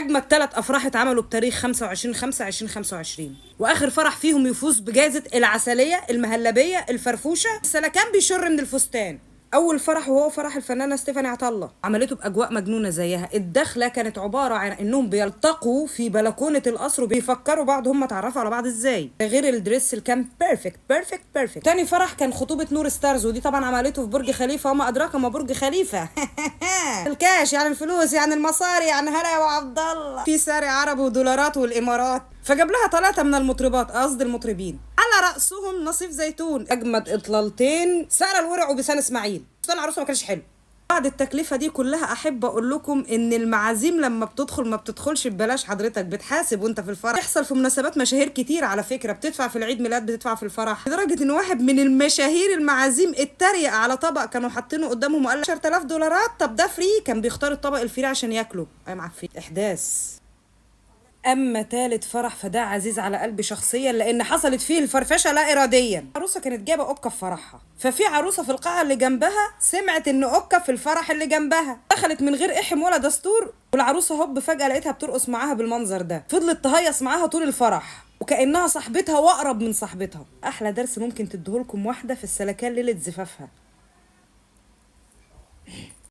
اجمد 3 افراح اتعملوا بتاريخ 25/5/2025، واخر فرح فيهم يفوز بجائزه العسليه المهلبيه الفرفوشه السلكان بيشر من الفستان. اول فرح وهو فرح الفنانه ستيفاني عطله، عملته باجواء مجنونه زيها. الدخله كانت عباره عن انهم بيلتقوا في بلكونه القصر وبيفكروا بعض هم اتعرفوا على بعض ازاي، غير الدريس اللي كان بيرفكت بيرفكت بيرفكت. تاني فرح كان خطوبه نور ستارز، ودي طبعا عملته في برج خليفه، وما ادراك ما برج خليفه. الكاش يعني الفلوس يعني المصاري يعني هلا وعبد الله، في ساري عربي ودولارات والامارات. فجاب لها 3 من المطربات، قصدي المطربين، على رأسهم نصيف زيتون. أجمد إطلالتين سارة الورع وبسان إسماعيل. فستان العروسة ما كانش حلو. بعد التكلفة دي كلها أحب أقول لكم إن المعازيم لما بتدخل ما بتدخلش ببلاش، حضرتك بتحاسب وأنت في الفرح. بيحصل في مناسبات مشاهير كتير على فكرة، بتدفع في العيد ميلاد، بتدفع في الفرح، لدرجة إن واحد من المشاهير المعازيم اتريق على طبق كانوا حاطينه قدامهم وقال 10,000 دولارات، طب ده فري. كان بيختار الطبق الفري عشان ياكله. أي معفن إحداث. اما تالت فرح فده عزيز على قلبي شخصيا، لان حصلت فيه الفرفشه لا اراديا. عروسه كانت جايبه اوكا في فرحها، ففي عروسه في القاعه اللي جنبها سمعت ان اوكا في الفرح اللي جنبها، دخلت من غير احم ولا دستور، والعروسه هوب فجاه لقيتها بترقص معاها بالمنظر ده. فضلت تهيص معاها طول الفرح وكانها صاحبتها واقرب من صاحبتها. احلى درس ممكن تديهولكم واحده في السلكان ليله زفافها.